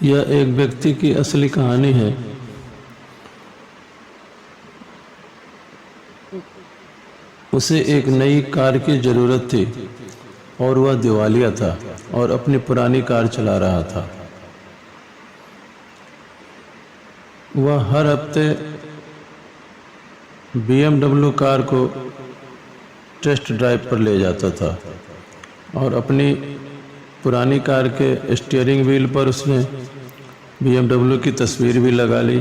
यह एक व्यक्ति की असली कहानी है। उसे एक नई कार की ज़रूरत थी और वह दिवालिया था और अपनी पुरानी कार चला रहा था। वह हर हफ्ते BMW कार को टेस्ट ड्राइव पर ले जाता था और अपनी पुरानी कार के स्टीयरिंग व्हील पर उसने BMW की तस्वीर भी लगा ली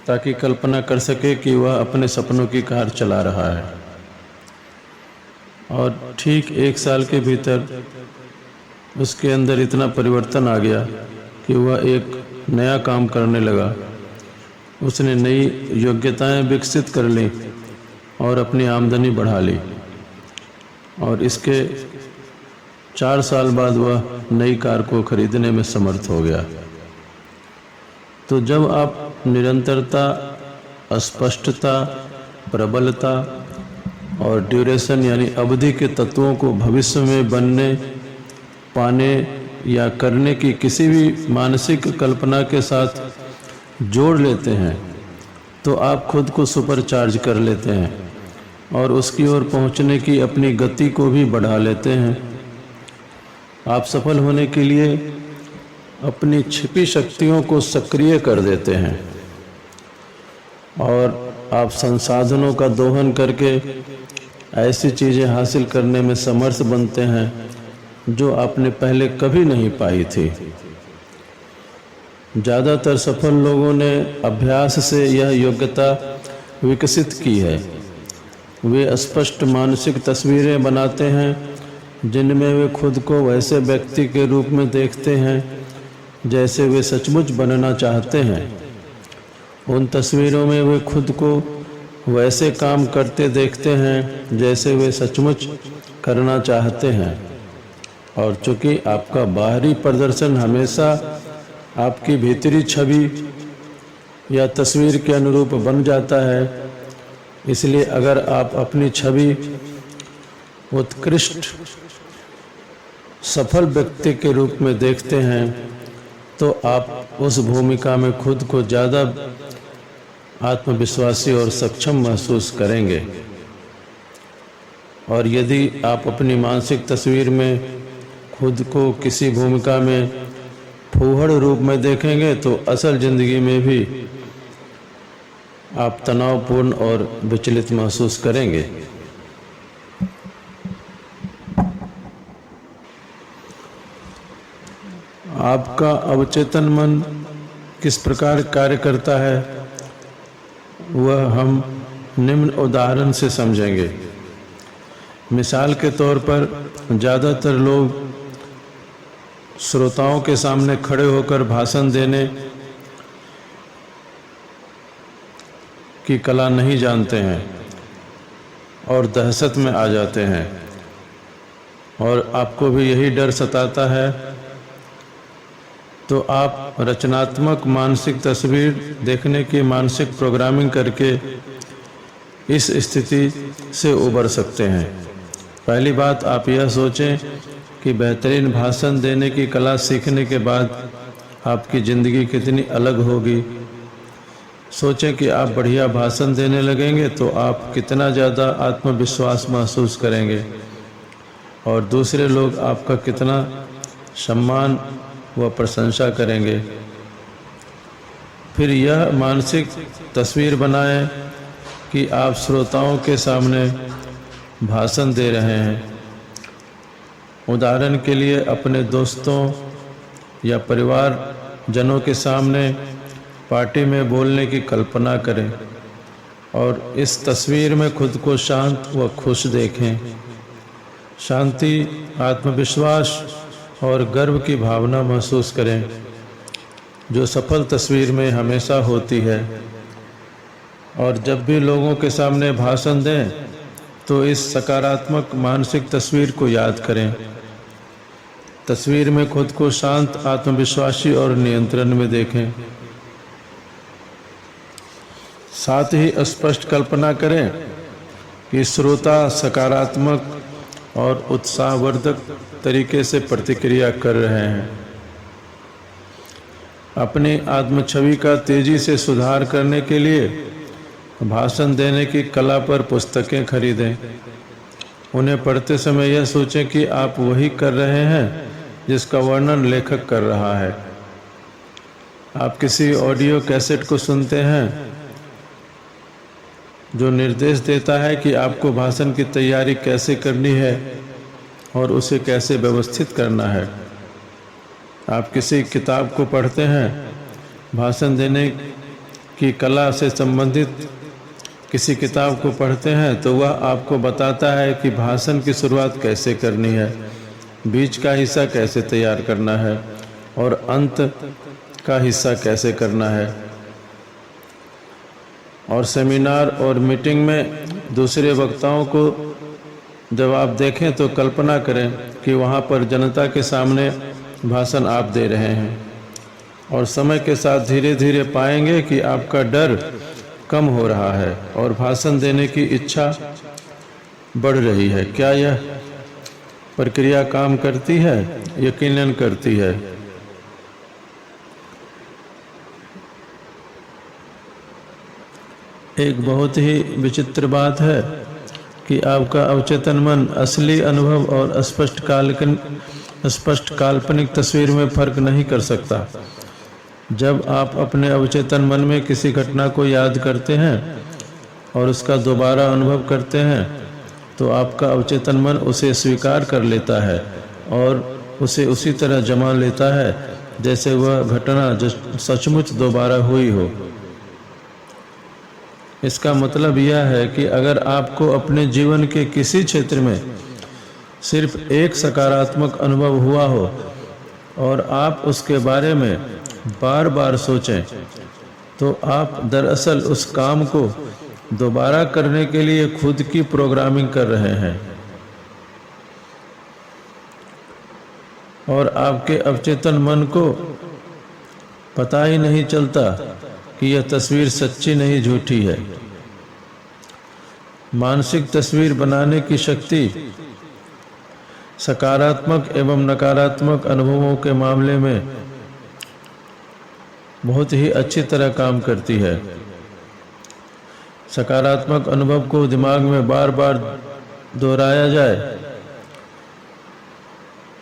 ताकि कल्पना कर सके कि वह अपने सपनों की कार चला रहा है। और ठीक 1 साल के भीतर उसके अंदर इतना परिवर्तन आ गया कि वह एक नया काम करने लगा। उसने नई योग्यताएं विकसित कर ली और अपनी आमदनी बढ़ा ली और इसके 4 साल बाद वह नई कार को खरीदने में समर्थ हो गया। तो जब आप निरंतरता, अस्पष्टता, प्रबलता और ड्यूरेशन यानी अवधि के तत्वों को भविष्य में बनने, पाने या करने की किसी भी मानसिक कल्पना के साथ जोड़ लेते हैं तो आप खुद को सुपरचार्ज कर लेते हैं और उसकी ओर पहुंचने की अपनी गति को भी बढ़ा लेते हैं। आप सफल होने के लिए अपनी छिपी शक्तियों को सक्रिय कर देते हैं और आप संसाधनों का दोहन करके ऐसी चीज़ें हासिल करने में समर्थ बनते हैं जो आपने पहले कभी नहीं पाई थी। ज़्यादातर सफल लोगों ने अभ्यास से यह योग्यता विकसित की है। वे स्पष्ट मानसिक तस्वीरें बनाते हैं जिनमें वे खुद को वैसे व्यक्ति के रूप में देखते हैं जैसे वे सचमुच बनना चाहते हैं। उन तस्वीरों में वे खुद को वैसे काम करते देखते हैं जैसे वे सचमुच करना चाहते हैं। और चूँकि आपका बाहरी प्रदर्शन हमेशा आपकी भीतरी छवि या तस्वीर के अनुरूप बन जाता है, इसलिए अगर आप अपनी छवि उत्कृष्ट सफल व्यक्ति के रूप में देखते हैं तो आप उस भूमिका में खुद को ज़्यादा आत्मविश्वासी और सक्षम महसूस करेंगे। और यदि आप अपनी मानसिक तस्वीर में खुद को किसी भूमिका में फूहड़ रूप में देखेंगे तो असल ज़िंदगी में भी आप तनावपूर्ण और विचलित महसूस करेंगे। आपका अवचेतन मन किस प्रकार कार्य करता है वह हम निम्न उदाहरण से समझेंगे। मिसाल के तौर पर ज़्यादातर लोग श्रोताओं के सामने खड़े होकर भाषण देने की कला नहीं जानते हैं और दहशत में आ जाते हैं। और आपको भी यही डर सताता है तो आप रचनात्मक मानसिक तस्वीर देखने की मानसिक प्रोग्रामिंग करके इस स्थिति से उबर सकते हैं। पहली बात, आप यह सोचें कि बेहतरीन भाषण देने की कला सीखने के बाद आपकी ज़िंदगी कितनी अलग होगी। सोचें कि आप बढ़िया भाषण देने लगेंगे तो आप कितना ज़्यादा आत्मविश्वास महसूस करेंगे और दूसरे लोग आपका कितना सम्मान व प्रशंसा करेंगे। फिर यह मानसिक तस्वीर बनाएं कि आप श्रोताओं के सामने भाषण दे रहे हैं। उदाहरण के लिए अपने दोस्तों या परिवार जनों के सामने पार्टी में बोलने की कल्पना करें और इस तस्वीर में खुद को शांत व खुश देखें। शांति, आत्मविश्वास और गर्व की भावना महसूस करें जो सफल तस्वीर में हमेशा होती है। और जब भी लोगों के सामने भाषण दें तो इस सकारात्मक मानसिक तस्वीर को याद करें। तस्वीर में खुद को शांत, आत्मविश्वासी और नियंत्रण में देखें। साथ ही स्पष्ट कल्पना करें कि श्रोता सकारात्मक और उत्साहवर्धक तरीके से प्रतिक्रिया कर रहे हैं। अपनी आत्मछवि का तेजी से सुधार करने के लिए भाषण देने की कला पर पुस्तकें खरीदें। उन्हें पढ़ते समय यह सोचें कि आप वही कर रहे हैं जिसका वर्णन लेखक कर रहा है। आप किसी ऑडियो कैसेट को सुनते हैं जो निर्देश देता है कि आपको भाषण की तैयारी कैसे करनी है और उसे कैसे व्यवस्थित करना है। आप किसी किताब को पढ़ते हैं, भाषण देने की कला से संबंधित किसी किताब को पढ़ते हैं तो वह आपको बताता है कि भाषण की शुरुआत कैसे करनी है, बीच का हिस्सा कैसे तैयार करना है और अंत का हिस्सा कैसे करना है। और सेमिनार और मीटिंग में दूसरे वक्ताओं को जब आप देखें तो कल्पना करें कि वहाँ पर जनता के सामने भाषण आप दे रहे हैं और समय के साथ धीरे धीरे पाएंगे कि आपका डर कम हो रहा है और भाषण देने की इच्छा बढ़ रही है। क्या यह प्रक्रिया काम करती है? यकीनन करती है। एक बहुत ही विचित्र बात है कि आपका अवचेतन मन असली अनुभव और स्पष्ट काल्पनिक तस्वीर में फर्क नहीं कर सकता। जब आप अपने अवचेतन मन में किसी घटना को याद करते हैं और उसका दोबारा अनुभव करते हैं तो आपका अवचेतन मन उसे स्वीकार कर लेता है और उसे उसी तरह जमा लेता है जैसे वह घटना सचमुच दोबारा हुई हो। इसका मतलब यह है कि अगर आपको अपने जीवन के किसी क्षेत्र में सिर्फ एक सकारात्मक अनुभव हुआ हो और आप उसके बारे में बार बार सोचें तो आप दरअसल उस काम को दोबारा करने के लिए खुद की प्रोग्रामिंग कर रहे हैं और आपके अवचेतन मन को पता ही नहीं चलता कि यह तस्वीर सच्ची नहीं झूठी है। मानसिक तस्वीर बनाने की शक्ति सकारात्मक एवं नकारात्मक अनुभवों के मामले में बहुत ही अच्छी तरह काम करती है। सकारात्मक अनुभव को दिमाग में बार बार दोहराया जाए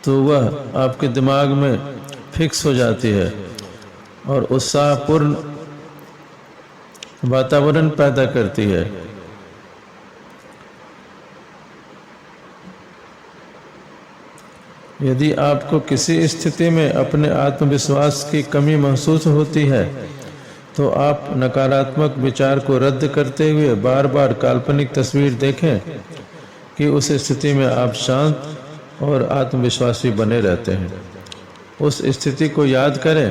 तो वह आपके दिमाग में फिक्स हो जाती है और उत्साहपूर्ण वातावरण पैदा करती है। यदि आपको किसी स्थिति में अपने आत्मविश्वास की कमी महसूस होती है तो आप नकारात्मक विचार को रद्द करते हुए बार बार काल्पनिक तस्वीर देखें कि उस स्थिति में आप शांत और आत्मविश्वासी बने रहते हैं। उस स्थिति को याद करें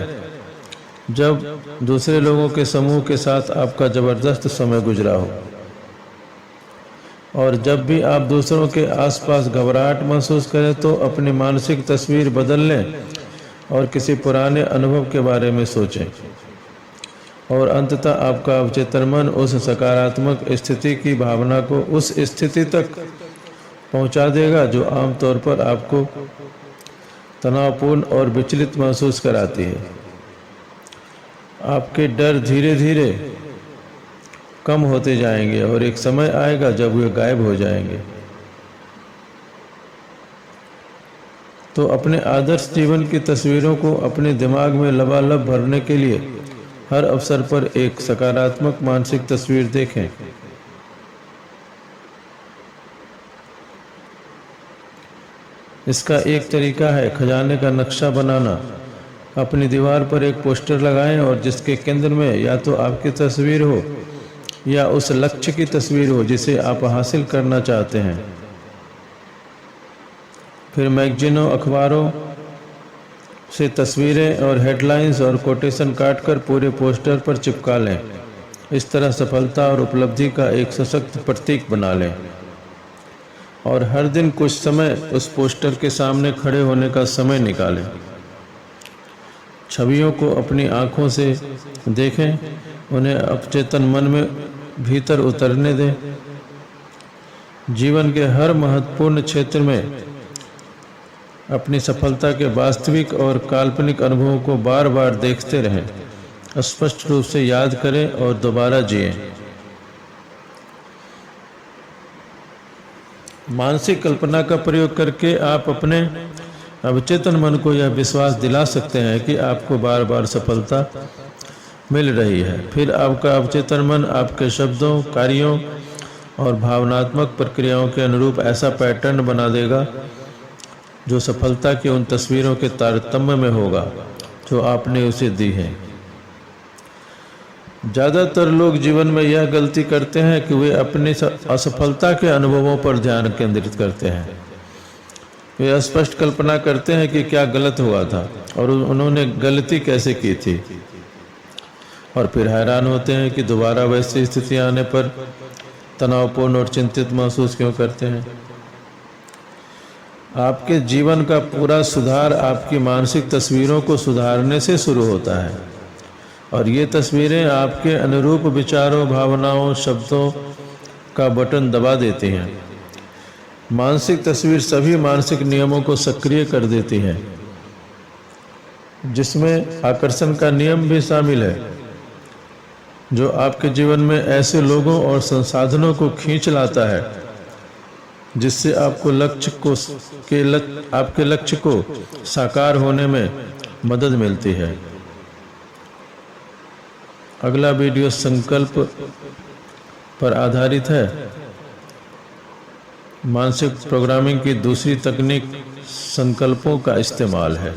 जब दूसरे लोगों के समूह के साथ आपका ज़बरदस्त समय गुजरा हो और जब भी आप दूसरों के आसपास घबराहट महसूस करें तो अपनी मानसिक तस्वीर बदल लें और किसी पुराने अनुभव के बारे में सोचें और अंततः आपका अवचेतन मन उस सकारात्मक स्थिति की भावना को उस स्थिति तक पहुंचा देगा जो आमतौर पर आपको तनावपूर्ण और विचलित महसूस कराती है। आपके डर धीरे धीरे कम होते जाएंगे और एक समय आएगा जब वे गायब हो जाएंगे। तो अपने आदर्श जीवन की तस्वीरों को अपने दिमाग में लबालब भरने के लिए हर अवसर पर एक सकारात्मक मानसिक तस्वीर देखें। इसका एक तरीका है खजाने का नक्शा बनाना। अपनी दीवार पर एक पोस्टर लगाएं और जिसके केंद्र में या तो आपकी तस्वीर हो या उस लक्ष्य की तस्वीर हो जिसे आप हासिल करना चाहते हैं। फिर मैगजीनों, अखबारों से तस्वीरें और हेडलाइंस और कोटेशन काटकर पूरे पोस्टर पर चिपका लें। इस तरह सफलता और उपलब्धि का एक सशक्त प्रतीक बना लें और हर दिन कुछ समय उस पोस्टर के सामने खड़े होने का समय निकालें। छवियों को अपनी आँखों से देखें, उन्हें अवचेतन मन में भीतर उतरने दें। जीवन के हर महत्वपूर्ण क्षेत्र में अपनी सफलता के वास्तविक और काल्पनिक अनुभवों को बार बार देखते रहें, स्पष्ट रूप से याद करें और दोबारा जिएं। मानसिक कल्पना का प्रयोग करके आप अपने अवचेतन मन को यह विश्वास दिला सकते हैं कि आपको बार बार सफलता मिल रही है। फिर आपका अवचेतन मन आपके शब्दों, कार्यों और भावनात्मक प्रक्रियाओं के अनुरूप ऐसा पैटर्न बना देगा जो सफलता की उन तस्वीरों के तारतम्य में होगा जो आपने उसे दी है। ज़्यादातर लोग जीवन में यह गलती करते हैं कि वे अपनी असफलता के अनुभवों पर ध्यान केंद्रित करते हैं। वे स्पष्ट कल्पना करते हैं कि क्या गलत हुआ था और उन्होंने गलती कैसे की थी, और फिर हैरान होते हैं कि दोबारा वैसी स्थिति आने पर तनावपूर्ण और चिंतित महसूस क्यों करते हैं। आपके जीवन का पूरा सुधार आपकी मानसिक तस्वीरों को सुधारने से शुरू होता है, और ये तस्वीरें आपके अनुरूप विचारों, भावनाओं, शब्दों का बटन दबा देती हैं। मानसिक तस्वीर सभी मानसिक नियमों को सक्रिय कर देती है, जिसमें आकर्षण का नियम भी शामिल है, जो आपके जीवन में ऐसे लोगों और संसाधनों को खींच लाता है जिससे आपको आपके लक्ष्य को साकार होने में मदद मिलती है। अगला वीडियो संकल्प पर आधारित है। मानसिक प्रोग्रामिंग की दूसरी तकनीक संकल्पों का इस्तेमाल है।